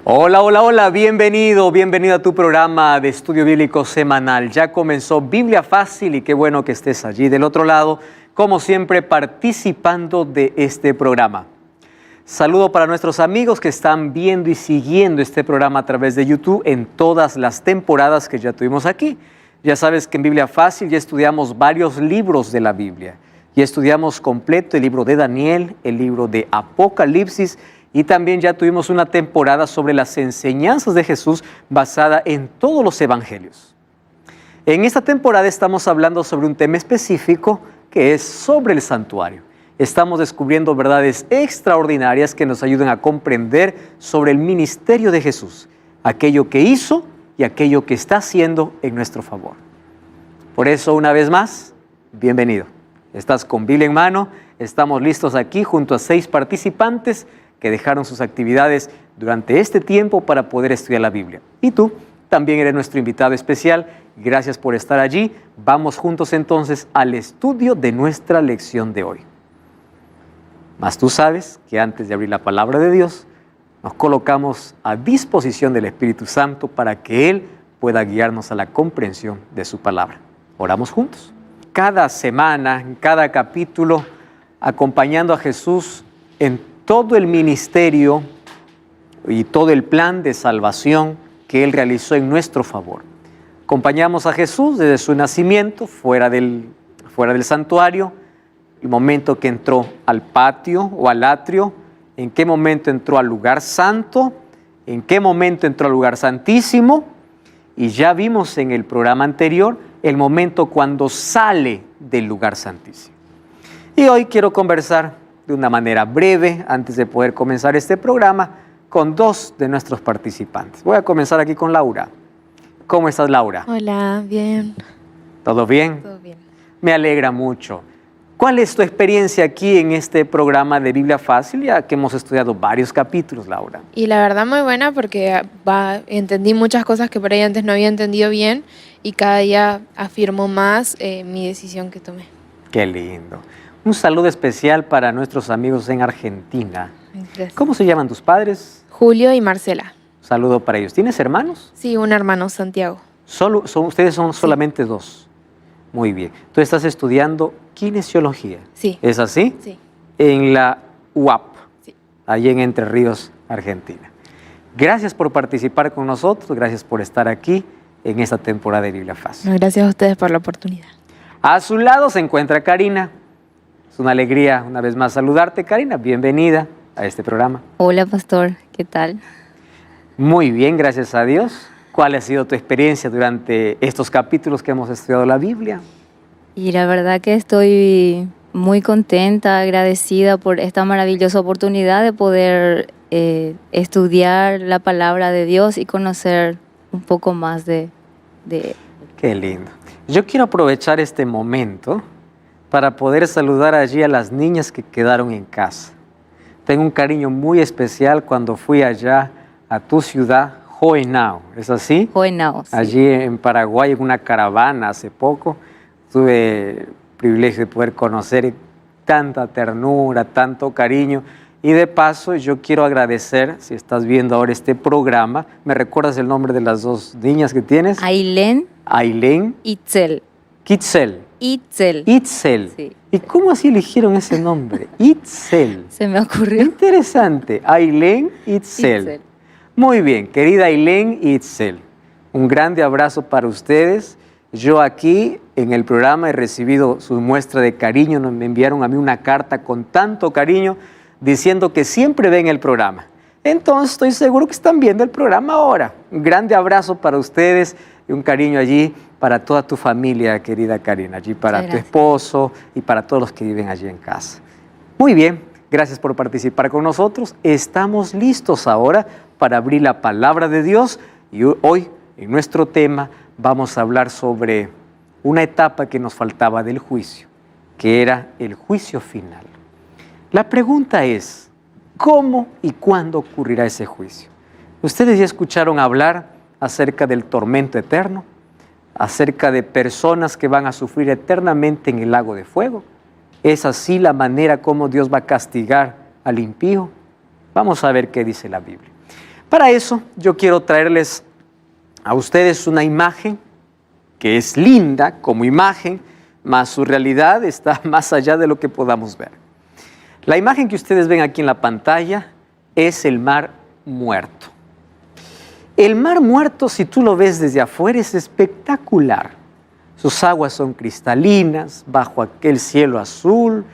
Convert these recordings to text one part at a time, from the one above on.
Hola, hola, hola, bienvenido a tu programa de estudio bíblico semanal. Ya comenzó Biblia Fácil y qué bueno que estés allí del otro lado, como siempre, participando de este programa. Saludo para nuestros amigos que están viendo y siguiendo este programa a través de YouTube en todas las temporadas que ya tuvimos aquí. Ya sabes que en Biblia Fácil ya estudiamos varios libros de la Biblia. Ya estudiamos completo el libro de Daniel, el libro de Apocalipsis, y también ya tuvimos una temporada sobre las enseñanzas de Jesús basada en todos los evangelios. En esta temporada estamos hablando sobre un tema específico que es sobre el santuario. Estamos descubriendo verdades extraordinarias que nos ayudan a comprender sobre el ministerio de Jesús, aquello que hizo y aquello que está haciendo en nuestro favor. Por eso, una vez más, bienvenido. Estás con Biblia en mano, estamos listos aquí junto a 6 participantes que dejaron sus actividades durante este tiempo para poder estudiar la Biblia. Y tú también eres nuestro invitado especial. Gracias por estar allí. Vamos juntos entonces al estudio de nuestra lección de hoy. Mas tú sabes que antes de abrir la palabra de Dios, nos colocamos a disposición del Espíritu Santo para que Él pueda guiarnos a la comprensión de su palabra. Oramos juntos. Cada semana, en cada capítulo, acompañando a Jesús en todo el ministerio y todo el plan de salvación que Él realizó en nuestro favor. Acompañamos a Jesús desde su nacimiento, fuera del santuario, el momento que entró al patio o al atrio, en qué momento entró al lugar santo, en qué momento entró al lugar santísimo, y ya vimos en el programa anterior el momento cuando sale del lugar santísimo. Y hoy quiero conversar de una manera breve, antes de poder comenzar este programa, con 2 de nuestros participantes. Voy a comenzar aquí con Laura. ¿Cómo estás, Laura? Hola, bien. ¿Todo bien? Todo bien. Me alegra mucho. ¿Cuál es tu experiencia aquí en este programa de Biblia Fácil, ya que hemos estudiado varios capítulos, Laura? Y la verdad muy buena porque entendí muchas cosas que por ahí antes no había entendido bien y cada día afirmo más mi decisión que tomé. Qué lindo. Un saludo especial para nuestros amigos en Argentina. Gracias. ¿Cómo se llaman tus padres? Julio y Marcela. Saludo para ellos. ¿Tienes hermanos? Sí, un hermano, Santiago. Ustedes son Sí. solamente 2. Muy bien. Tú estás estudiando kinesiología. Sí. ¿Es así? Sí. En la UAP, Sí. allí en Entre Ríos, Argentina. Gracias por participar con nosotros, gracias por estar aquí en esta temporada de Biblia Fácil. Gracias a ustedes por la oportunidad. A su lado se encuentra Karina. Es una alegría una vez más saludarte, Karina. Bienvenida a este programa. Hola, pastor, ¿qué tal? Muy bien, gracias a Dios. ¿Cuál ha sido tu experiencia durante estos capítulos que hemos estudiado la Biblia? Y la verdad que estoy muy contenta, agradecida por esta maravillosa oportunidad de poder estudiar la palabra de Dios y conocer un poco más de Qué lindo. Yo quiero aprovechar este momento para poder saludar allí a las niñas que quedaron en casa. Tengo un cariño muy especial cuando fui allá a tu ciudad, Joinao, ¿es así? Joinao. Sí. Allí en Paraguay, en una caravana hace poco, tuve el privilegio de poder conocer tanta ternura, tanto cariño. Y de paso, yo quiero agradecer, si estás viendo ahora este programa, ¿me recuerdas el nombre de las 2 niñas que tienes? Ailén, Ailén, Itzel. Kitzel. Itzel. Itzel. Sí. ¿Y cómo así eligieron ese nombre? Itzel. Se me ocurrió. Interesante. Ailén, Itzel. Itzel. Muy bien, querida Ailén y Itzel. Un grande abrazo para ustedes. Yo aquí en el programa he recibido su muestra de cariño. Me enviaron a mí una carta con tanto cariño diciendo que siempre ven el programa. Entonces estoy seguro que están viendo el programa ahora. Un grande abrazo para ustedes y un cariño allí para toda tu familia, querida Karina, allí para tu esposo y para todos los que viven allí en casa. Muy bien, gracias por participar con nosotros. Estamos listos ahora para abrir la palabra de Dios y hoy en nuestro tema vamos a hablar sobre una etapa que nos faltaba del juicio, que era el juicio final. La pregunta es, ¿cómo y cuándo ocurrirá ese juicio? Ustedes ya escucharon hablar acerca del tormento eterno, acerca de personas que van a sufrir eternamente en el lago de fuego. ¿Es así la manera como Dios va a castigar al impío? Vamos a ver qué dice la Biblia. Para eso yo quiero traerles a ustedes una imagen que es linda como imagen, mas su realidad está más allá de lo que podamos ver. La imagen que ustedes ven aquí en la pantalla es el Mar Muerto. El Mar Muerto, si tú lo ves desde afuera, es espectacular. Sus aguas son cristalinas, bajo aquel cielo azul,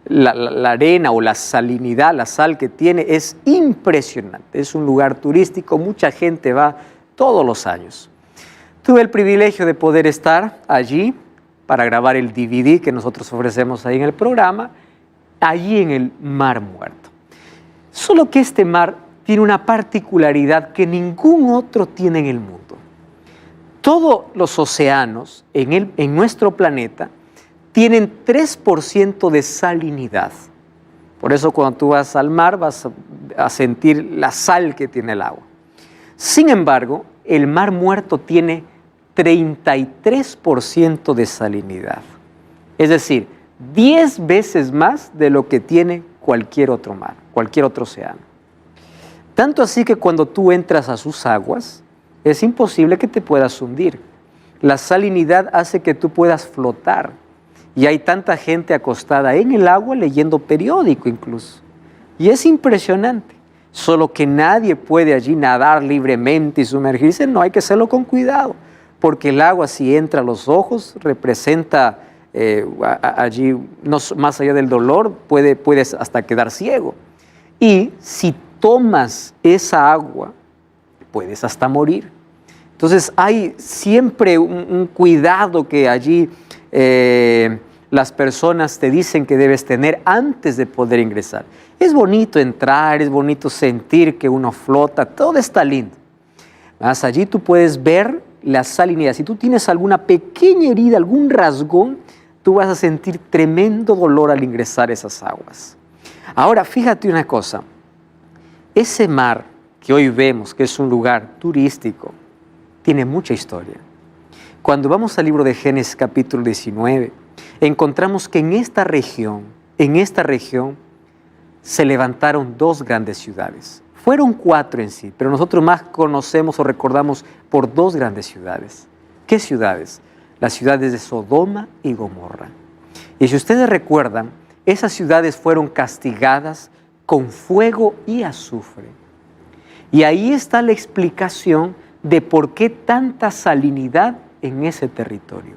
la arena o la salinidad, la sal que tiene es impresionante. Es un lugar turístico, mucha gente va todos los años. Tuve el privilegio de poder estar allí para grabar el DVD que nosotros ofrecemos ahí en el programa, allí en el Mar Muerto. Solo que este mar tiene una particularidad que ningún otro tiene en el mundo. Todos los océanos en nuestro planeta tienen 3% de salinidad. Por eso cuando tú vas al mar vas a sentir la sal que tiene el agua. Sin embargo, el Mar Muerto tiene 33% de salinidad. Es decir, 10 veces más de lo que tiene cualquier otro mar, cualquier otro océano. Tanto así que cuando tú entras a sus aguas, es imposible que te puedas hundir. La salinidad hace que tú puedas flotar. Y hay tanta gente acostada en el agua leyendo periódico incluso. Y es impresionante. Solo que nadie puede allí nadar libremente y sumergirse. No, hay que hacerlo con cuidado. Porque el agua, si entra a los ojos, representa allí, no, más allá del dolor, puedes hasta quedar ciego. Y si tomas esa agua, puedes hasta morir. Entonces hay siempre un cuidado que allí las personas te dicen que debes tener antes de poder ingresar. Es bonito entrar, es bonito sentir que uno flota, todo está lindo. Más allí tú puedes ver la salinidad. Si tú tienes alguna pequeña herida, algún rasgón, tú vas a sentir tremendo dolor al ingresar a esas aguas. Ahora, fíjate una cosa. Ese mar que hoy vemos, que es un lugar turístico, tiene mucha historia. Cuando vamos al libro de Génesis capítulo 19, encontramos que en esta región se levantaron 2 grandes ciudades. Fueron 4 en sí, pero nosotros más conocemos o recordamos por 2 grandes ciudades. ¿Qué ciudades? Las ciudades de Sodoma y Gomorra. Y si ustedes recuerdan, esas ciudades fueron castigadas con fuego y azufre. Y ahí está la explicación de por qué tanta salinidad en ese territorio.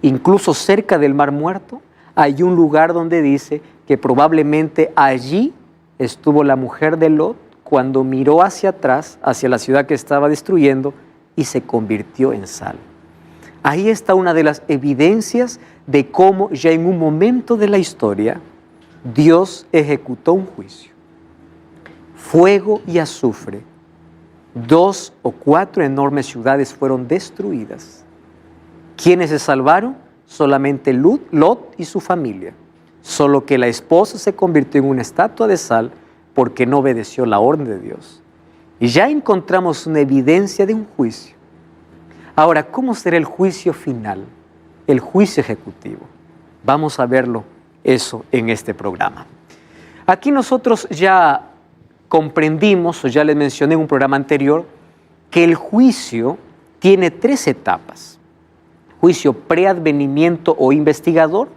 Incluso cerca del Mar Muerto hay un lugar donde dice que probablemente allí estuvo la mujer de Lot cuando miró hacia atrás, hacia la ciudad que estaba destruyendo, y se convirtió en sal. Ahí está una de las evidencias de cómo ya en un momento de la historia Dios ejecutó un juicio. Fuego y azufre. 2 o 4 enormes ciudades fueron destruidas. ¿Quiénes se salvaron? Solamente Lot y su familia. Solo que la esposa se convirtió en una estatua de sal porque no obedeció la orden de Dios. Y ya encontramos una evidencia de un juicio. Ahora, ¿cómo será el juicio final? El juicio ejecutivo. Vamos a verlo eso en este programa. Aquí nosotros ya comprendimos, o ya les mencioné en un programa anterior, que el juicio tiene 3 etapas. Juicio preadvenimiento o investigador.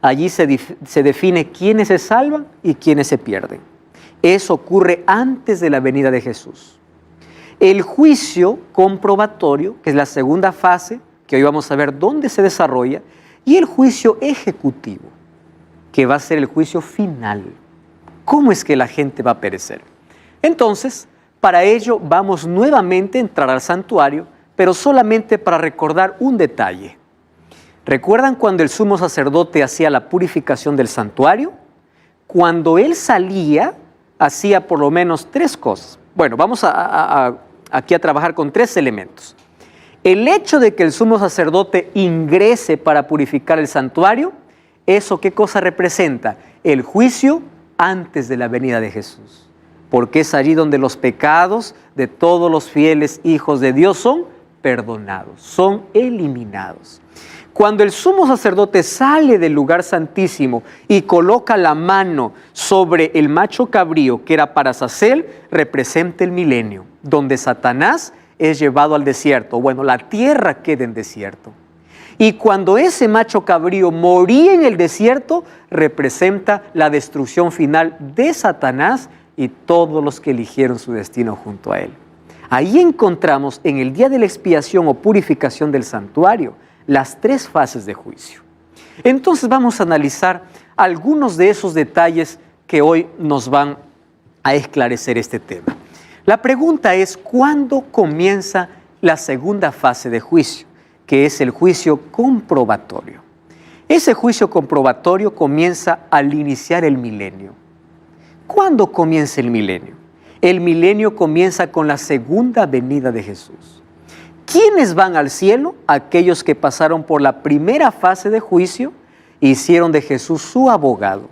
Allí se define quiénes se salvan y quiénes se pierden. Eso ocurre antes de la venida de Jesús. El juicio comprobatorio, que es la segunda fase, que hoy vamos a ver dónde se desarrolla, y el juicio ejecutivo, que va a ser el juicio final. ¿Cómo es que la gente va a perecer? Entonces, para ello vamos nuevamente a entrar al santuario, pero solamente para recordar un detalle. ¿Recuerdan cuando el sumo sacerdote hacía la purificación del santuario? Cuando él salía, hacía por lo menos 3 cosas. Bueno, vamos aquí a trabajar con 3 elementos. El hecho de que el sumo sacerdote ingrese para purificar el santuario, ¿eso qué cosa representa? El juicio antes de la venida de Jesús. Porque es allí donde los pecados de todos los fieles hijos de Dios son perdonados, son eliminados. Cuando el sumo sacerdote sale del lugar santísimo y coloca la mano sobre el macho cabrío que era para Azazel, representa el milenio, donde Satanás es llevado al desierto. Bueno, la tierra queda en desierto. Y cuando ese macho cabrío moría en el desierto, representa la destrucción final de Satanás y todos los que eligieron su destino junto a él. Ahí encontramos en el día de la expiación o purificación del santuario las 3 fases de juicio. Entonces vamos a analizar algunos de esos detalles que hoy nos van a esclarecer este tema. La pregunta es, ¿cuándo comienza la segunda fase de juicio? Que es el juicio comprobatorio. Ese juicio comprobatorio comienza al iniciar el milenio. ¿Cuándo comienza el milenio? El milenio comienza con la segunda venida de Jesús. ¿Quiénes van al cielo? Aquellos que pasaron por la primera fase de juicio e hicieron de Jesús su abogado.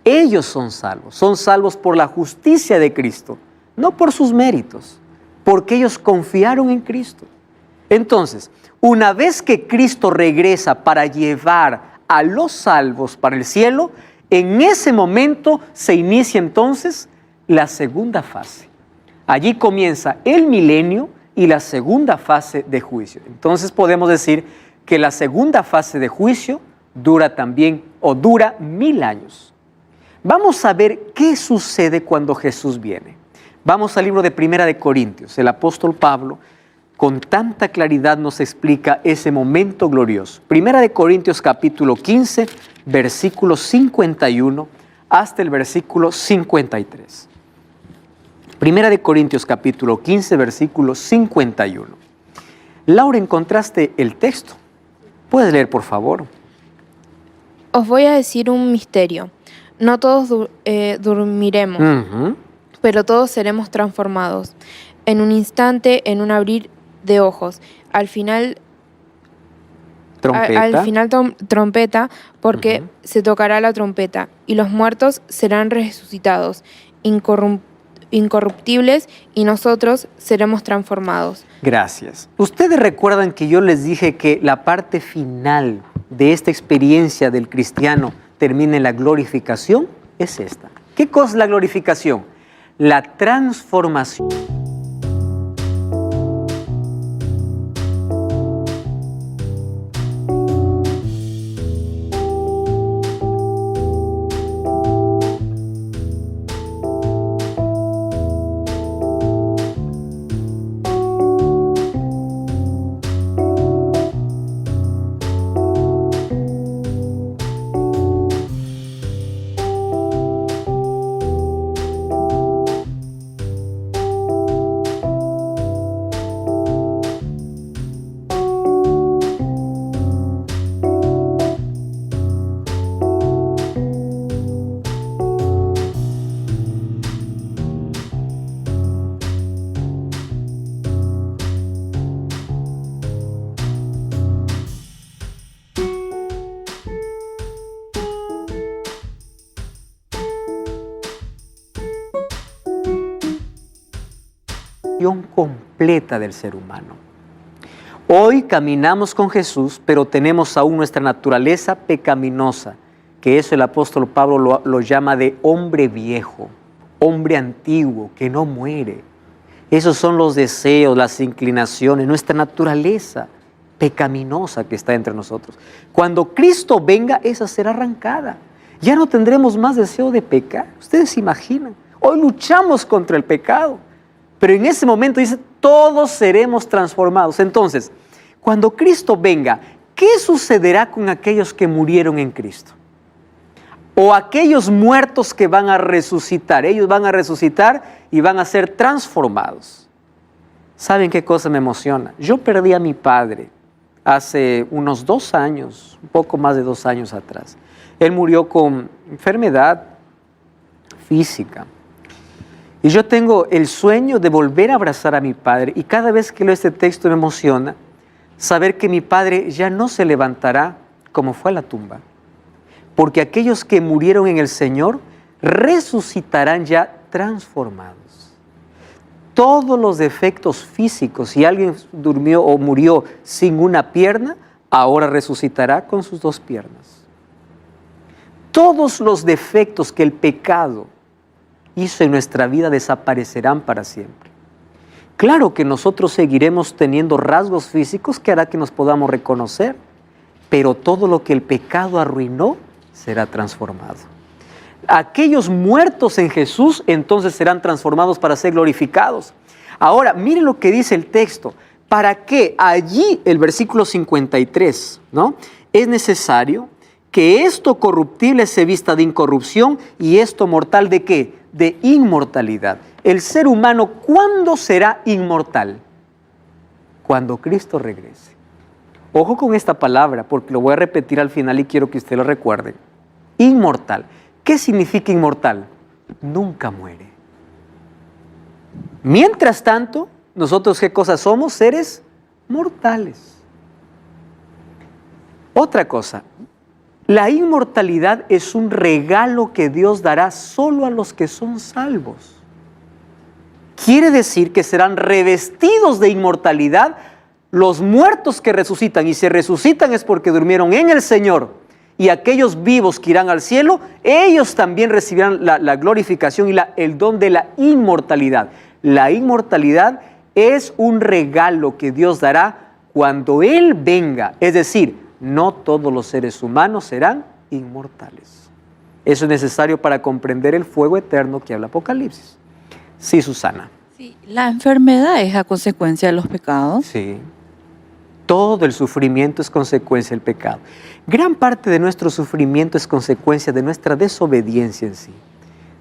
Ellos son salvos por la justicia de Cristo, no por sus méritos, porque ellos confiaron en Cristo. Entonces, una vez que Cristo regresa para llevar a los salvos para el cielo, en ese momento se inicia entonces la segunda fase. Allí comienza el milenio y la segunda fase de juicio. Entonces podemos decir que la segunda fase de juicio dura 1000 años. Vamos a ver qué sucede cuando Jesús viene. Vamos al libro de Primera de Corintios. El apóstol Pablo con tanta claridad nos explica ese momento glorioso. Primera de Corintios capítulo 15, versículo 51 hasta el versículo 53. Primera de Corintios capítulo 15, versículo 51. Laura, ¿encontraste el texto? ¿Puedes leer, por favor? Os voy a decir un misterio. No todos dormiremos, pero todos seremos transformados. En un instante, en un abrir de ojos. Al final trompeta, porque se tocará la trompeta, y los muertos serán resucitados, incorruptibles, y nosotros seremos transformados. Gracias. Ustedes recuerdan que yo les dije que la parte final de esta experiencia del cristiano termina en la glorificación. Es esta. ¿Qué cosa es la glorificación? La transformación. Completa del ser humano. Hoy caminamos con Jesús, pero tenemos aún nuestra naturaleza pecaminosa, que eso el apóstol Pablo lo llama de hombre viejo, hombre antiguo, que no muere. Esos son los deseos, las inclinaciones, nuestra naturaleza pecaminosa que está entre nosotros. Cuando Cristo venga, esa será arrancada. Ya no tendremos más deseo de pecar. Ustedes se imaginan, hoy luchamos contra el pecado. Pero en ese momento dice, todos seremos transformados. Entonces, cuando Cristo venga, ¿qué sucederá con aquellos que murieron en Cristo? O aquellos muertos que van a resucitar. Ellos van a resucitar y van a ser transformados. ¿Saben qué cosa me emociona? Yo perdí a mi padre hace unos 2 años, un poco más de 2 años atrás. Él murió con enfermedad física. Y yo tengo el sueño de volver a abrazar a mi padre. Y cada vez que leo este texto me emociona saber que mi padre ya no se levantará como fue a la tumba. Porque aquellos que murieron en el Señor resucitarán ya transformados. todos los defectos físicos. Si alguien durmió o murió sin una pierna, ahora resucitará con sus 2 piernas. Todos los defectos que el pecado hizo en nuestra vida desaparecerán para siempre. Claro que nosotros seguiremos teniendo rasgos físicos que hará que nos podamos reconocer, pero todo lo que el pecado arruinó será transformado. Aquellos muertos en Jesús entonces serán transformados para ser glorificados. Ahora, miren lo que dice el texto. ¿Para qué? Allí, el versículo 53, ¿no? Es necesario que esto corruptible se vista de incorrupción y esto mortal, ¿de qué? De inmortalidad. El ser humano, ¿cuándo será inmortal? Cuando Cristo regrese. Ojo con esta palabra, porque lo voy a repetir al final y quiero que usted lo recuerde. Inmortal. ¿Qué significa inmortal? Nunca muere. Mientras tanto, nosotros, ¿qué cosas somos? Seres mortales. Otra cosa, la inmortalidad es un regalo que Dios dará solo a los que son salvos. Quiere decir que serán revestidos de inmortalidad los muertos que resucitan, y si resucitan es porque durmieron en el Señor, y aquellos vivos que irán al cielo, ellos también recibirán la glorificación y el don de la inmortalidad. La inmortalidad es un regalo que Dios dará cuando Él venga, es decir, no todos los seres humanos serán inmortales. Eso es necesario para comprender el fuego eterno que habla Apocalipsis. Sí, Susana. Sí, ¿la enfermedad es a consecuencia de los pecados? Sí. Todo el sufrimiento es consecuencia del pecado. Gran parte de nuestro sufrimiento es consecuencia de nuestra desobediencia en sí.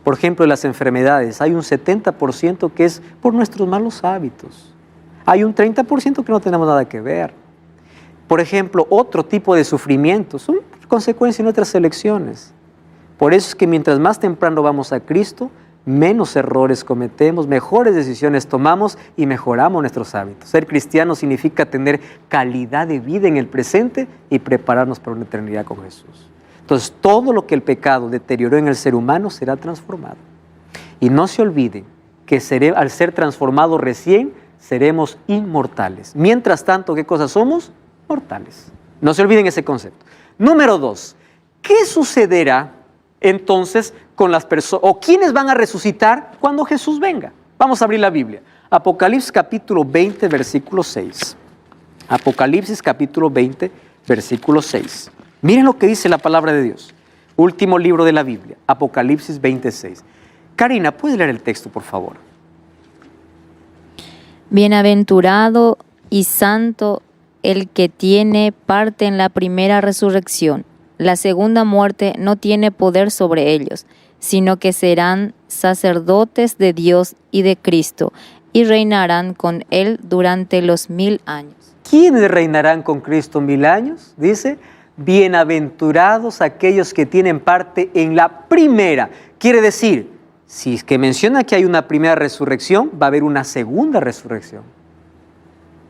Por ejemplo, en las enfermedades hay un 70% que es por nuestros malos hábitos. Hay un 30% que no tenemos nada que ver. Por ejemplo, otro tipo de sufrimientos son consecuencia de nuestras elecciones. Por eso es que mientras más temprano vamos a Cristo, menos errores cometemos, mejores decisiones tomamos y mejoramos nuestros hábitos. Ser cristiano significa tener calidad de vida en el presente y prepararnos para una eternidad con Jesús. Entonces, todo lo que el pecado deterioró en el ser humano será transformado. Y no se olviden que al ser transformados recién, seremos inmortales. Mientras tanto, ¿qué cosas somos? Mortales. No se olviden ese concepto. Número 2, ¿qué sucederá entonces con las personas, o quiénes van a resucitar cuando Jesús venga? Vamos a abrir la Biblia. Apocalipsis capítulo 20, versículo 6. Apocalipsis capítulo 20, versículo 6. Miren lo que dice la palabra de Dios. Último libro de la Biblia, Apocalipsis 26. Karina, ¿puedes leer el texto, por favor? Bienaventurado y santo el que tiene parte en la primera resurrección. La segunda muerte no tiene poder sobre ellos, sino que serán sacerdotes de Dios y de Cristo, y reinarán con Él durante los 1000 años. ¿Quiénes reinarán con Cristo 1000 años? Dice, bienaventurados aquellos que tienen parte en la primera. Quiere decir, si es que menciona que hay una primera resurrección, va a haber una segunda resurrección.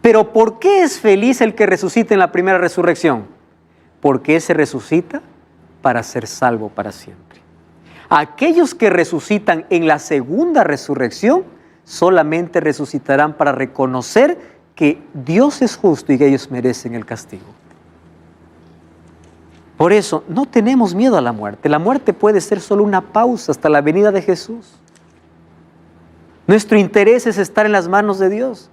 Pero ¿por qué es feliz el que resucita en la primera resurrección? Porque ese resucita para ser salvo para siempre. Aquellos que resucitan en la segunda resurrección solamente resucitarán para reconocer que Dios es justo y que ellos merecen el castigo. Por eso no tenemos miedo a la muerte. La muerte puede ser solo una pausa hasta la venida de Jesús. Nuestro interés es estar en las manos de Dios.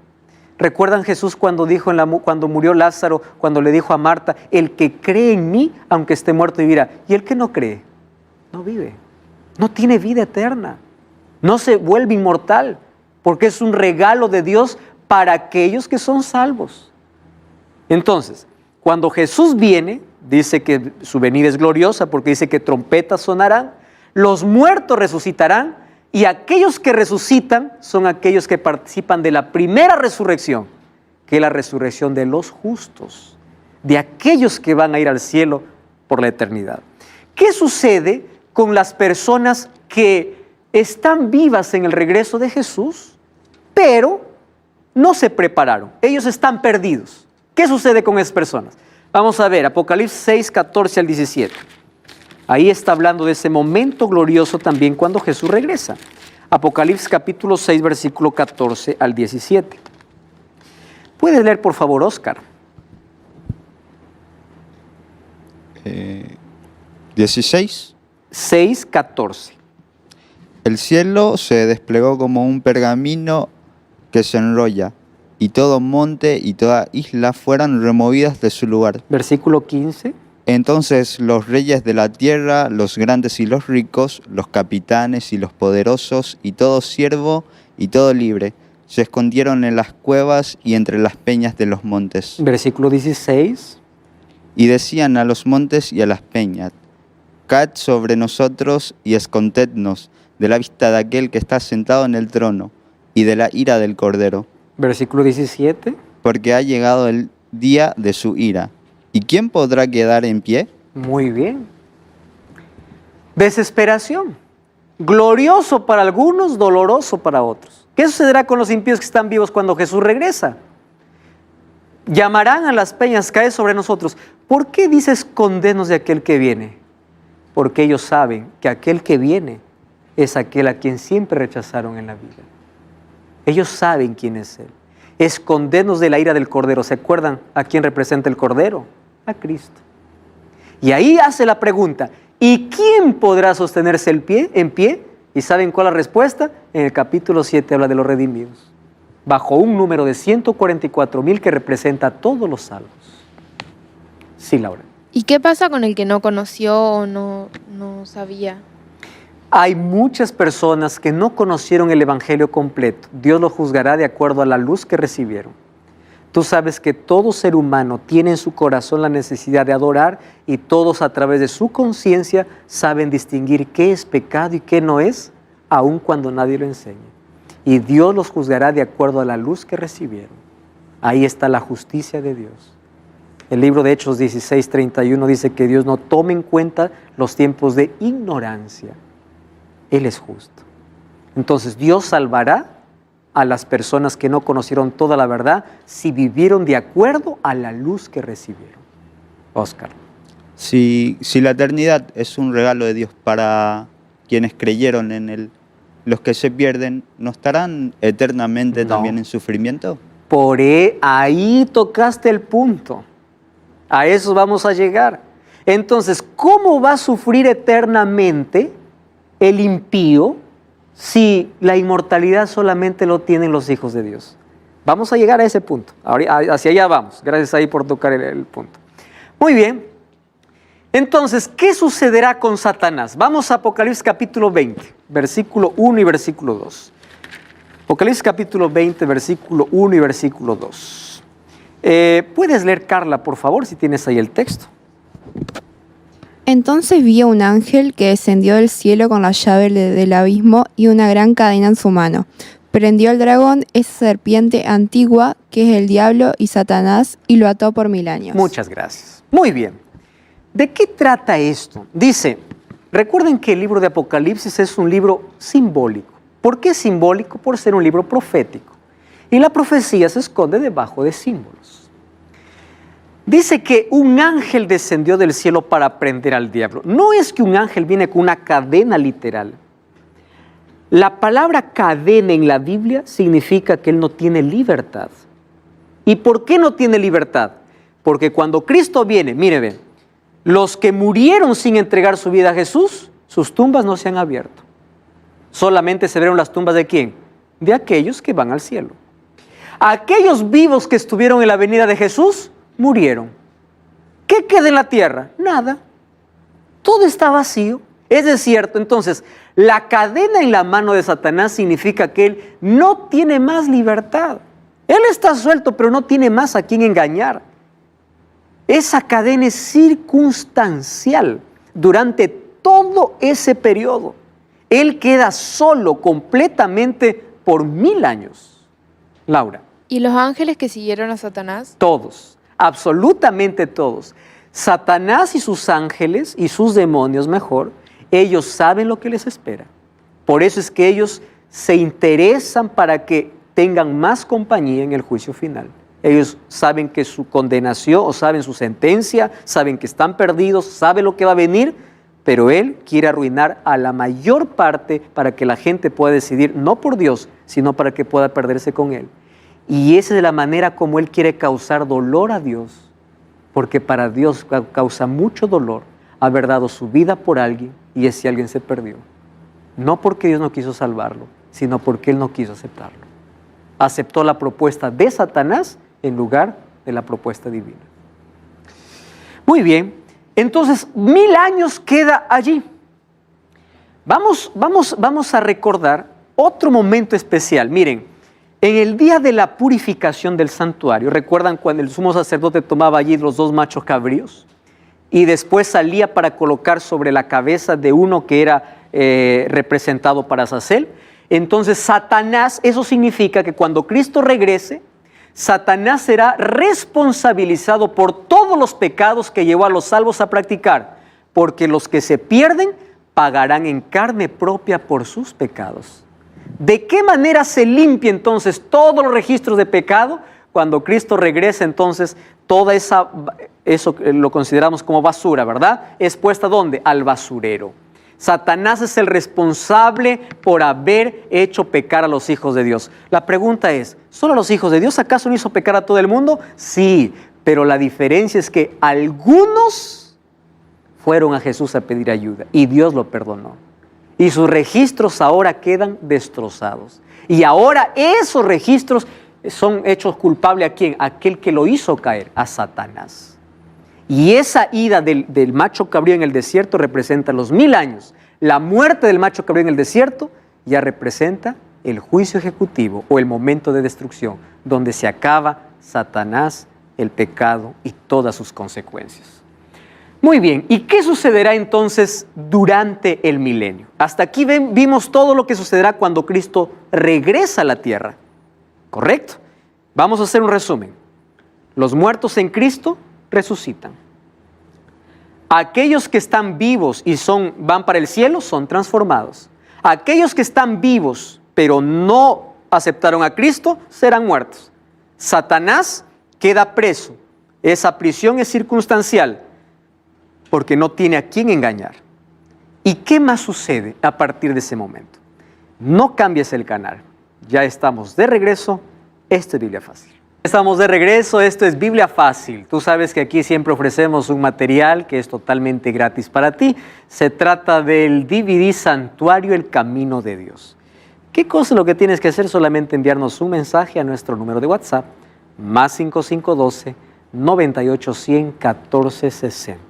¿Recuerdan Jesús cuando dijo cuando murió Lázaro, cuando le dijo a Marta, el que cree en mí, aunque esté muerto, vivirá? Y el que no cree, no vive. No tiene vida eterna. No se vuelve inmortal, porque es un regalo de Dios para aquellos que son salvos. Entonces, cuando Jesús viene, dice que su venida es gloriosa, porque dice que trompetas sonarán, los muertos resucitarán, y aquellos que resucitan son aquellos que participan de la primera resurrección, que es la resurrección de los justos, de aquellos que van a ir al cielo por la eternidad. ¿Qué sucede con las personas que están vivas en el regreso de Jesús, pero no se prepararon? Ellos están perdidos. ¿Qué sucede con esas personas? Vamos a ver, Apocalipsis 6, 14 al 17. Ahí está hablando de ese momento glorioso también cuando Jesús regresa. Apocalipsis capítulo 6, versículo 14 al 17. ¿Puedes leer, por favor, Oscar? 16. 6, 14. El cielo se desplegó como un pergamino que se enrolla, y todo monte y toda isla fueron removidas de su lugar. Versículo 15. Entonces los reyes de la tierra, los grandes y los ricos, los capitanes y los poderosos, y todo siervo y todo libre, se escondieron en las cuevas y entre las peñas de los montes. Versículo 16. Y decían a los montes y a las peñas: caed sobre nosotros y escondednos de la vista de aquel que está sentado en el trono y de la ira del Cordero. Versículo 17. Porque ha llegado el día de su ira. ¿Y quién podrá quedar en pie? Muy bien. Desesperación. Glorioso para algunos, doloroso para otros. ¿Qué sucederá con los impíos que están vivos cuando Jesús regresa? Llamarán a las peñas, cae sobre nosotros. ¿Por qué dice escondernos de aquel que viene? Porque ellos saben que aquel que viene es aquel a quien siempre rechazaron en la vida. Ellos saben quién es Él. Escondernos de la ira del Cordero. ¿Se acuerdan a quién representa el Cordero? A Cristo. Y ahí hace la pregunta: ¿y quién podrá sostenerse en pie? ¿Y saben cuál es la respuesta? En el capítulo 7 habla de los redimidos, bajo un número de 144,000 que representa a todos los salvos. Sí, Laura. ¿Y qué pasa con el que no conoció o no sabía? Hay muchas personas que no conocieron el Evangelio completo. Dios lo juzgará de acuerdo a la luz que recibieron. Tú sabes que todo ser humano tiene en su corazón la necesidad de adorar, y todos a través de su conciencia saben distinguir qué es pecado y qué no es, aun cuando nadie lo enseñe. Y Dios los juzgará de acuerdo a la luz que recibieron. Ahí está la justicia de Dios. El libro de Hechos 16:31 dice que Dios no toma en cuenta los tiempos de ignorancia. Él es justo. Entonces Dios salvará a las personas que no conocieron toda la verdad si vivieron de acuerdo a la luz que recibieron. Oscar. Si la eternidad es un regalo de Dios para quienes creyeron en Él, los que se pierden, ¿no estarán eternamente también en sufrimiento? Ahí tocaste el punto. A eso vamos a llegar. Entonces, ¿cómo va a sufrir eternamente el impío si la inmortalidad solamente lo tienen los hijos de Dios? Vamos a llegar a ese punto. Hacia allá vamos. Gracias ahí por tocar el punto. Muy bien. Entonces, ¿qué sucederá con Satanás? Vamos a Apocalipsis capítulo 20, versículo 1 y versículo 2. Apocalipsis capítulo 20, versículo 1 y versículo 2. ¿Puedes leer, Carla, por favor, si tienes ahí el texto? Entonces vi a un ángel que descendió del cielo con la llave del abismo y una gran cadena en su mano. Prendió al dragón, esa serpiente antigua, que es el diablo y Satanás, y lo ató por 1000 años. Muchas gracias. Muy bien. ¿De qué trata esto? Dice, recuerden que el libro de Apocalipsis es un libro simbólico. ¿Por qué simbólico? Por ser un libro profético. Y la profecía se esconde debajo de símbolos. Dice que un ángel descendió del cielo para prender al diablo. No es que un ángel viene con una cadena literal. La palabra cadena en la Biblia significa que él no tiene libertad. ¿Y por qué no tiene libertad? Porque cuando Cristo viene, mire, ven, los que murieron sin entregar su vida a Jesús, sus tumbas no se han abierto. Solamente se vieron las tumbas ¿de quién? De aquellos que van al cielo. Aquellos vivos que estuvieron en la venida de Jesús, murieron. ¿Qué queda en la tierra? Nada. Todo está vacío. Es desierto. Entonces, la cadena en la mano de Satanás significa que él no tiene más libertad. Él está suelto, pero no tiene más a quien engañar. Esa cadena es circunstancial durante todo ese periodo. Él queda solo completamente por 1000 años. Laura. ¿Y los ángeles que siguieron a Satanás? Todos, absolutamente todos. Satanás y sus ángeles y sus demonios, mejor, ellos saben lo que les espera. Por eso es que ellos se interesan para que tengan más compañía en el juicio final. Ellos saben que su condenación, o saben su sentencia, saben que están perdidos, saben lo que va a venir, pero él quiere arruinar a la mayor parte para que la gente pueda decidir, no por Dios, sino para que pueda perderse con él. Y esa es la manera como él quiere causar dolor a Dios, porque para Dios causa mucho dolor haber dado su vida por alguien y ese alguien se perdió. No porque Dios no quiso salvarlo, sino porque él no quiso aceptarlo. Aceptó la propuesta de Satanás en lugar de la propuesta divina. Muy bien, entonces 1000 años queda allí. Vamos a recordar otro momento especial. Miren, en el día de la purificación del santuario, ¿recuerdan cuando el sumo sacerdote tomaba allí los 2 machos cabríos? Y después salía para colocar sobre la cabeza de uno que era representado para Azazel. Entonces Satanás, eso significa que cuando Cristo regrese, Satanás será responsabilizado por todos los pecados que llevó a los salvos a practicar, porque los que se pierden pagarán en carne propia por sus pecados. ¿De qué manera se limpia entonces todos los registros de pecado? Cuando Cristo regresa, entonces toda eso lo consideramos como basura, ¿verdad? Es puesta ¿dónde? Al basurero. Satanás es el responsable por haber hecho pecar a los hijos de Dios. La pregunta es, ¿solo a los hijos de Dios? ¿Acaso no hizo pecar a todo el mundo? Sí, pero la diferencia es que algunos fueron a Jesús a pedir ayuda y Dios lo perdonó. Y sus registros ahora quedan destrozados. Y ahora esos registros son hechos culpables ¿a quién? A aquel que lo hizo caer, a Satanás. Y esa ida del macho cabrío en el desierto representa los 1000 años. La muerte del macho cabrío en el desierto ya representa el juicio ejecutivo o el momento de destrucción, donde se acaba Satanás, el pecado y todas sus consecuencias. Muy bien, ¿y qué sucederá entonces durante el milenio? Hasta aquí vimos todo lo que sucederá cuando Cristo regresa a la tierra. ¿Correcto? Vamos a hacer un resumen. Los muertos en Cristo resucitan. Aquellos que están vivos y van para el cielo son transformados. Aquellos que están vivos pero no aceptaron a Cristo serán muertos. Satanás queda preso. Esa prisión es circunstancial porque no tiene a quién engañar. ¿Y qué más sucede a partir de ese momento? No cambies el canal. Ya estamos de regreso. Esto es Biblia Fácil. Estamos de regreso, esto es Biblia Fácil. Tú sabes que aquí siempre ofrecemos un material que es totalmente gratis para ti. Se trata del DVD Santuario El Camino de Dios. ¿Qué cosa es lo que tienes que hacer? Solamente enviarnos un mensaje a nuestro número de WhatsApp, más 5512 9810 1460.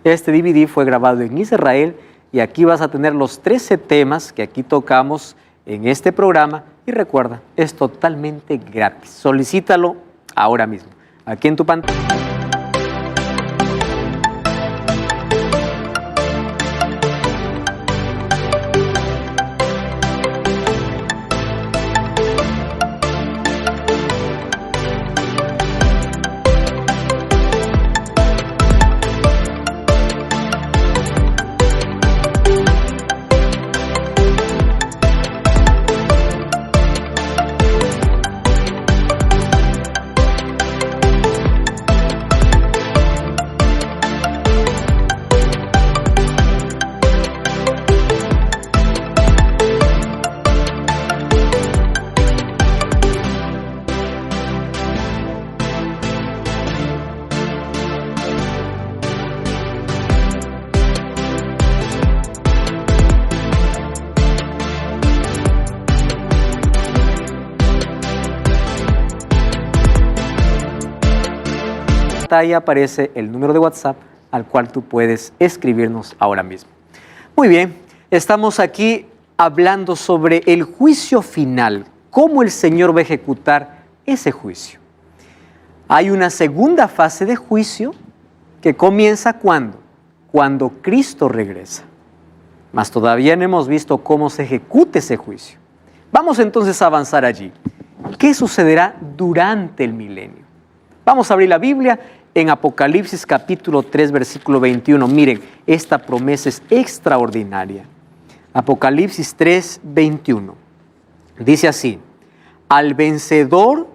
Este DVD fue grabado en Israel y aquí vas a tener los 13 temas que aquí tocamos en este programa. Y recuerda, es totalmente gratis. Solicítalo ahora mismo, aquí en tu pantalla. Ahí aparece el número de WhatsApp al cual tú puedes escribirnos ahora mismo. Muy bien, estamos aquí hablando sobre el juicio final, cómo el Señor va a ejecutar ese juicio. Hay una segunda fase de juicio que comienza ¿cuándo? Cuando Cristo regresa. Mas todavía no hemos visto cómo se ejecute ese juicio. Vamos entonces a avanzar allí. ¿Qué sucederá durante el milenio? Vamos a abrir la Biblia en Apocalipsis capítulo 3, versículo 21. Miren, esta promesa es extraordinaria. Apocalipsis 3, 21. Dice así: al vencedor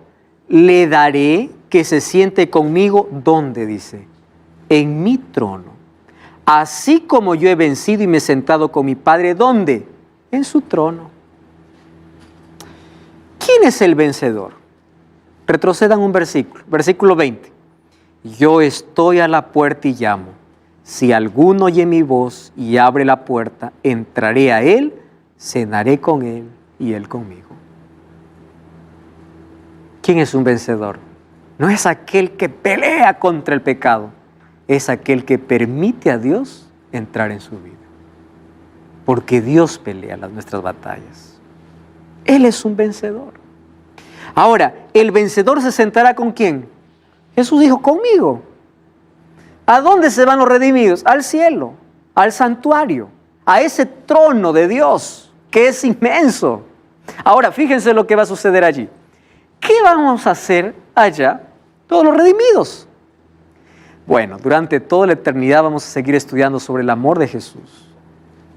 le daré que se siente conmigo, ¿dónde? Dice, en mi trono, Así como yo he vencido y me he sentado con mi Padre, ¿dónde? En su trono. ¿Quién es el vencedor? Retrocedan un versículo, versículo 20. Yo estoy a la puerta y llamo. Si alguno oye mi voz y abre la puerta, entraré a él, cenaré con él y él conmigo. ¿Quién es un vencedor? No es aquel que pelea contra el pecado, es aquel que permite a Dios entrar en su vida. Porque Dios pelea nuestras batallas. Él es un vencedor. Ahora, ¿el vencedor se sentará con quién? Jesús dijo, conmigo. ¿A dónde se van los redimidos? Al cielo, al santuario, a ese trono de Dios, que es inmenso. Ahora, fíjense lo que va a suceder allí. ¿Qué vamos a hacer allá todos los redimidos? Bueno, durante toda la eternidad vamos a seguir estudiando sobre el amor de Jesús.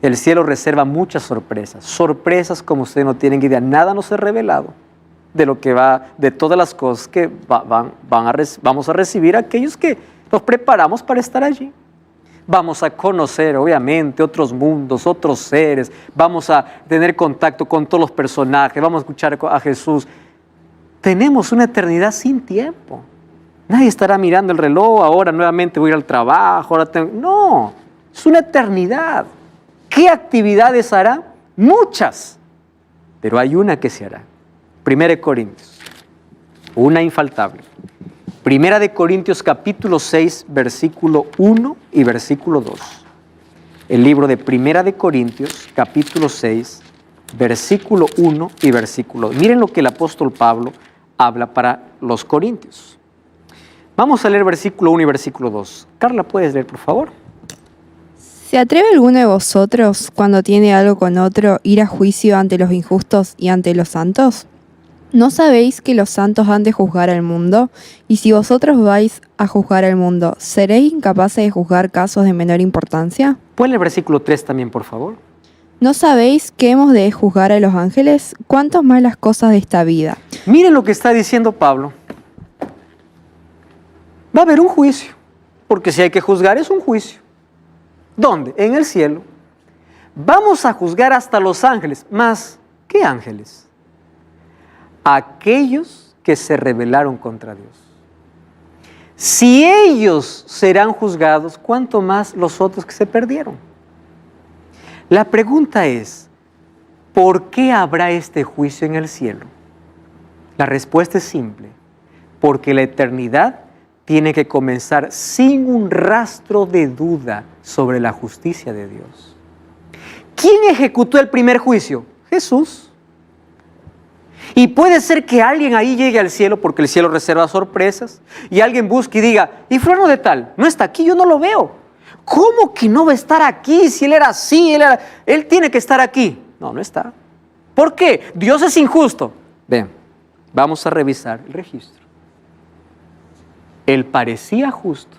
El cielo reserva muchas sorpresas. Sorpresas como ustedes no tienen idea. Nada nos ha revelado de lo que va, de todas las cosas que vamos a recibir aquellos que nos preparamos para estar allí. Vamos a conocer, obviamente, otros mundos, otros seres. Vamos a tener contacto con todos los personajes. Vamos a escuchar a Jesús. Tenemos una eternidad sin tiempo. Nadie estará mirando el reloj, ahora nuevamente voy a ir al trabajo. No, es una eternidad. ¿Qué actividades hará? Muchas. Pero hay una que se hará. 1 Corintios, una infaltable. 1 Corintios capítulo 6, versículo 1 y versículo 2. El libro de 1 Corintios capítulo 6, versículo 1 y versículo 2. Miren lo que el apóstol Pablo habla para los corintios. Vamos a leer versículo 1 y versículo 2. Carla, ¿puedes leer, por favor? ¿Se atreve alguno de vosotros, cuando tiene algo con otro, ir a juicio ante los injustos y ante los santos? ¿No sabéis que los santos han de juzgar al mundo? Y si vosotros vais a juzgar al mundo, ¿seréis incapaces de juzgar casos de menor importancia? Ponle el versículo 3 también, por favor. ¿No sabéis que hemos de juzgar a los ángeles? ¿Cuántos más las cosas de esta vida? Miren lo que está diciendo Pablo. Va a haber un juicio, porque si hay que juzgar es un juicio. ¿Dónde? En el cielo. Vamos a juzgar hasta los ángeles. ¿Más qué ángeles? Aquellos que se rebelaron contra Dios. Si ellos serán juzgados, ¿cuánto más los otros que se perdieron? La pregunta es, ¿por qué habrá este juicio en el cielo? La respuesta es simple, porque la eternidad tiene que comenzar sin un rastro de duda sobre la justicia de Dios. ¿Quién ejecutó el primer juicio? Jesús. Y puede ser que alguien ahí llegue al cielo, porque el cielo reserva sorpresas, y alguien busque y diga, ¿y fulano de tal? No está aquí, yo no lo veo. ¿Cómo que no va a estar aquí? Si él era así, él tiene que estar aquí. No, no está. ¿Por qué? Dios es injusto. Ven, vamos a revisar el registro. Él parecía justo,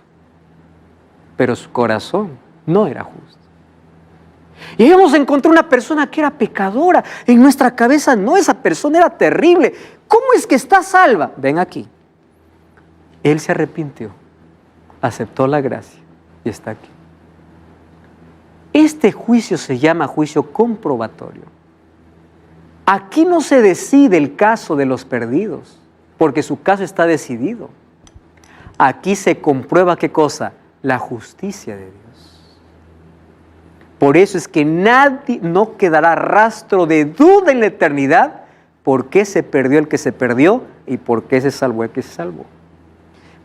pero su corazón no era justo. Y ahí vamos a encontrar una persona que era pecadora. En nuestra cabeza, no, esa persona era terrible. ¿Cómo es que está salva? Ven aquí. Él se arrepintió, aceptó la gracia y está aquí. Este juicio se llama juicio comprobatorio. Aquí no se decide el caso de los perdidos, porque su caso está decidido. Aquí se comprueba, ¿qué cosa? La justicia de Dios. Por eso es que no quedará rastro de duda en la eternidad por qué se perdió el que se perdió y por qué se salvó el que se salvó.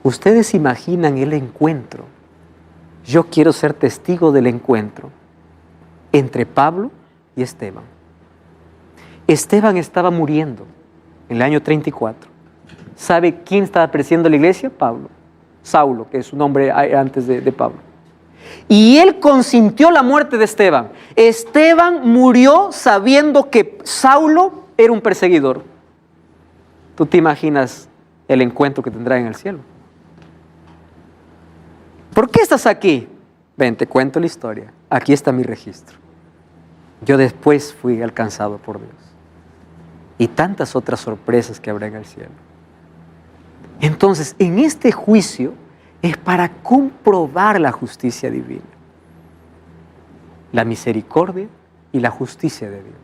Ustedes imaginan el encuentro. Yo quiero ser testigo del encuentro entre Pablo y Esteban. Esteban estaba muriendo en el año 34. ¿Sabe quién estaba presidiendo la iglesia? Pablo. Saulo, que es su nombre antes de Pablo. Y él consintió la muerte de Esteban. Esteban murió sabiendo que Saulo era un perseguidor. ¿Tú te imaginas el encuentro que tendrá en el cielo? ¿Por qué estás aquí? Ven, te cuento la historia. Aquí está mi registro. Yo después fui alcanzado por Dios. Y tantas otras sorpresas que habrá en el cielo. Entonces, en este juicio es para comprobar la justicia divina. la misericordia y la justicia de Dios.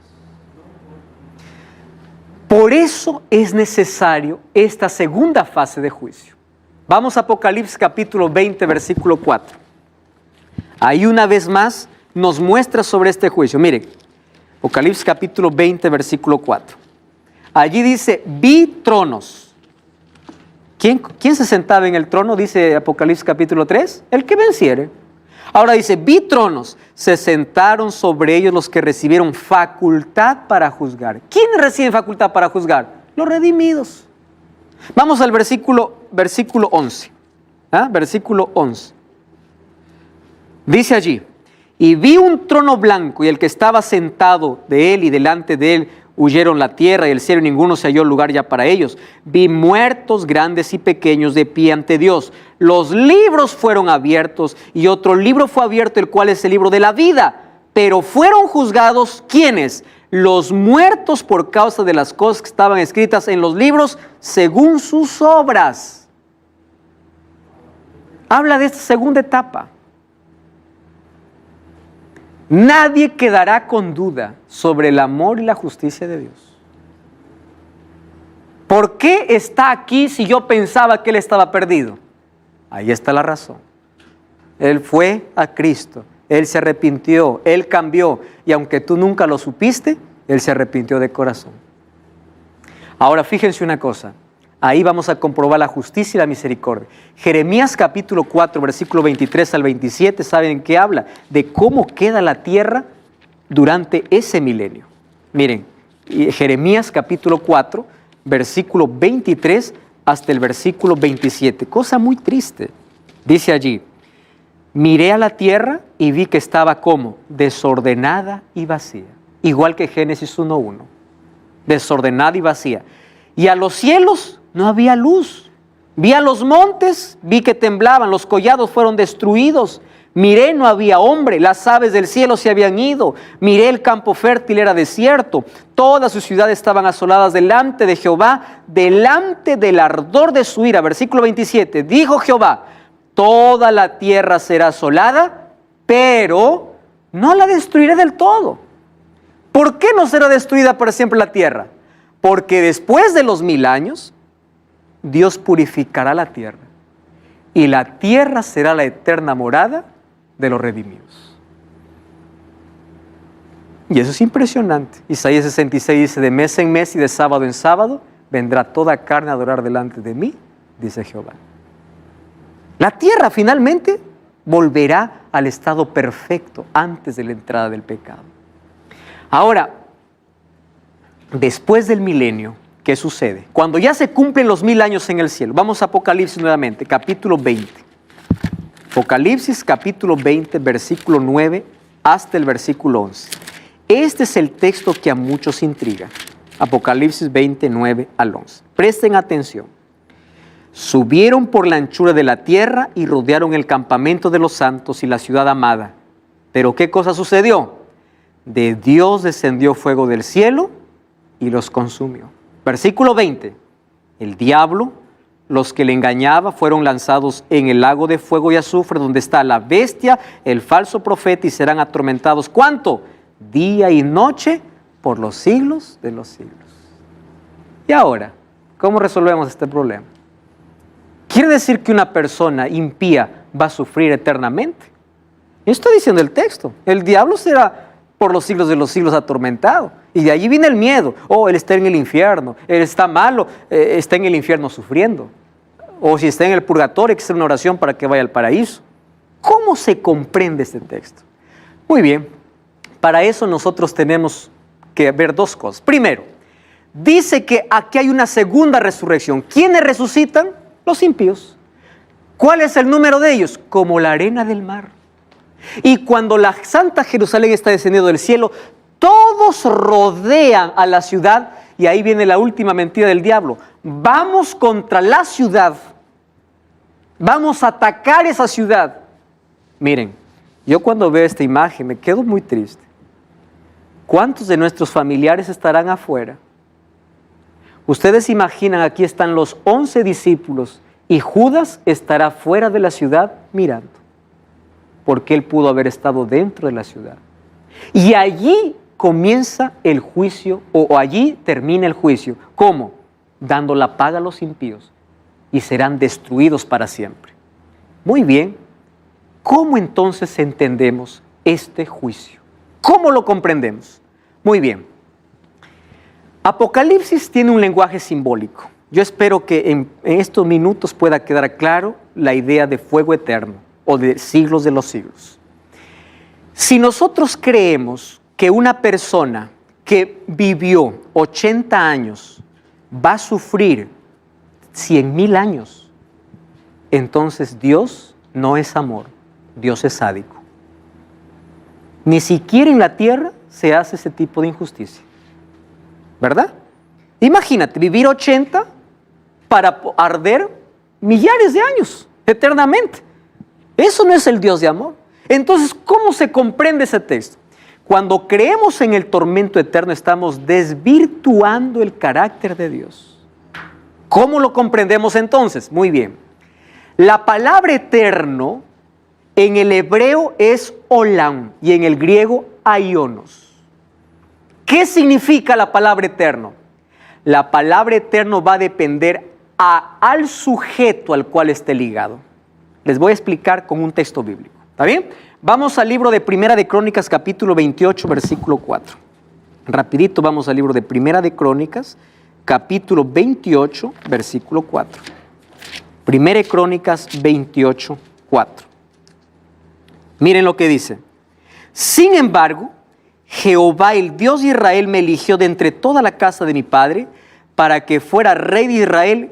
Por eso es necesario esta segunda fase de juicio. Vamos a Apocalipsis capítulo 20, versículo 4. Ahí una vez más nos muestra sobre este juicio. Miren, Apocalipsis capítulo 20, versículo 4. Allí dice, vi tronos. ¿Quién se sentaba en el trono? Dice Apocalipsis capítulo 3, el que venciere. Ahora dice, vi tronos, se sentaron sobre ellos los que recibieron facultad para juzgar. ¿Quiénes reciben facultad para juzgar? Los redimidos. Vamos al versículo 11. Versículo 11. Dice allí, y vi un trono blanco y el que estaba sentado de él y delante de él huyeron la tierra y el cielo y ninguno se halló lugar ya para ellos. Vi muertos grandes y pequeños de pie ante Dios. Los libros fueron abiertos y otro libro fue abierto, el cual es el libro de la vida. Pero fueron juzgados, ¿quiénes? Los muertos por causa de las cosas que estaban escritas en los libros según sus obras. Habla de esta segunda etapa. Nadie quedará con duda sobre el amor y la justicia de Dios. ¿Por qué está aquí si yo pensaba que Él estaba perdido? Ahí está la razón. Él fue a Cristo, Él se arrepintió, Él cambió, y aunque tú nunca lo supiste, Él se arrepintió de corazón. Ahora fíjense una cosa, ahí vamos a comprobar la justicia y la misericordia. Jeremías capítulo 4, versículo 23 al 27, ¿saben qué habla? De cómo queda la tierra durante ese milenio. Miren, Jeremías capítulo 4, versículo 23 hasta el versículo 27. Cosa muy triste. Dice allí, miré a la tierra y vi que estaba como desordenada y vacía. Igual que Génesis 1:1. Desordenada y vacía. Y a los cielos no había luz. Vi a los montes, vi que temblaban, los collados fueron destruidos. Miré, no había hombre, las aves del cielo se habían ido. Miré, el campo fértil era desierto. Todas sus ciudades estaban asoladas delante de Jehová, delante del ardor de su ira. Versículo 27, dijo Jehová, toda la tierra será asolada, pero no la destruiré del todo. ¿Por qué no será destruida para siempre la tierra? Porque después de los 1000 años, Dios purificará la tierra. Y la tierra será la eterna morada de los redimidos. Y eso es impresionante. Isaías 66 dice, de mes en mes y de sábado en sábado, vendrá toda carne a adorar delante de mí, dice Jehová. La tierra finalmente volverá al estado perfecto antes de la entrada del pecado. Ahora, después del milenio, ¿qué sucede? Cuando ya se cumplen los 1000 años en el cielo, vamos a Apocalipsis nuevamente, capítulo 20. Apocalipsis capítulo 20, versículo 9 hasta el versículo 11. Este es el texto que a muchos intriga. Apocalipsis 20, 9 al 11. Presten atención. Subieron por la anchura de la tierra y rodearon el campamento de los santos y la ciudad amada. Pero ¿qué cosa sucedió? De Dios descendió fuego del cielo y los consumió. Versículo 20. El diablo, los que le engañaba, fueron lanzados en el lago de fuego y azufre, donde está la bestia, el falso profeta, y serán atormentados. ¿Cuánto? Día y noche por los siglos de los siglos. Y ahora, ¿cómo resolvemos este problema? ¿Quiere decir que una persona impía va a sufrir eternamente? Esto diciendo el texto. El diablo será por los siglos de los siglos atormentado. Y de allí viene el miedo. Oh, él está en el infierno, él está malo, está en el infierno sufriendo. O si está en el purgatorio, hay que hacer una oración para que vaya al paraíso. ¿Cómo se comprende este texto? Muy bien, para eso nosotros tenemos que ver dos cosas. Primero, dice que aquí hay una segunda resurrección. ¿Quiénes resucitan? Los impíos. ¿Cuál es el número de ellos? Como la arena del mar. Y cuando la Santa Jerusalén está descendiendo del cielo, todos rodean a la ciudad, y ahí viene la última mentira del diablo. Vamos contra la ciudad. Vamos a atacar esa ciudad. Miren, yo cuando veo esta imagen me quedo muy triste. ¿Cuántos de nuestros familiares estarán afuera? Ustedes imaginan, aquí están los 11 discípulos y Judas estará fuera de la ciudad mirando. Porque él pudo haber estado dentro de la ciudad. Y allí comienza el juicio, o allí termina el juicio. ¿Cómo? Dando la paga a los impíos y serán destruidos para siempre. Muy bien. ¿Cómo entonces entendemos este juicio? ¿Cómo lo comprendemos? Muy bien. Apocalipsis tiene un lenguaje simbólico. Yo espero que en estos minutos pueda quedar claro la idea de fuego eterno o de siglos de los siglos. Si nosotros creemos que una persona que vivió 80 años va a sufrir 100,000 años, entonces Dios no es amor, Dios es sádico. Ni siquiera en la tierra se hace ese tipo de injusticia, ¿verdad? Imagínate, vivir 80 para arder millares de años, eternamente. Eso no es el Dios de amor. Entonces, ¿cómo se comprende ese texto? Cuando creemos en el tormento eterno, estamos desvirtuando el carácter de Dios. ¿Cómo lo comprendemos entonces? Muy bien. La palabra eterno en el hebreo es olam y en el griego aionos. ¿Qué significa la palabra eterno? La palabra eterno va a depender al sujeto al cual esté ligado. Les voy a explicar con un texto bíblico. ¿Está bien? Vamos al libro de Primera de Crónicas, capítulo 28, versículo 4. Rapidito vamos al libro de Primera de Crónicas, capítulo 28, versículo 4. Primera de Crónicas 28, 4. Miren lo que dice. Sin embargo, Jehová, el Dios de Israel, me eligió de entre toda la casa de mi padre para que fuera rey de Israel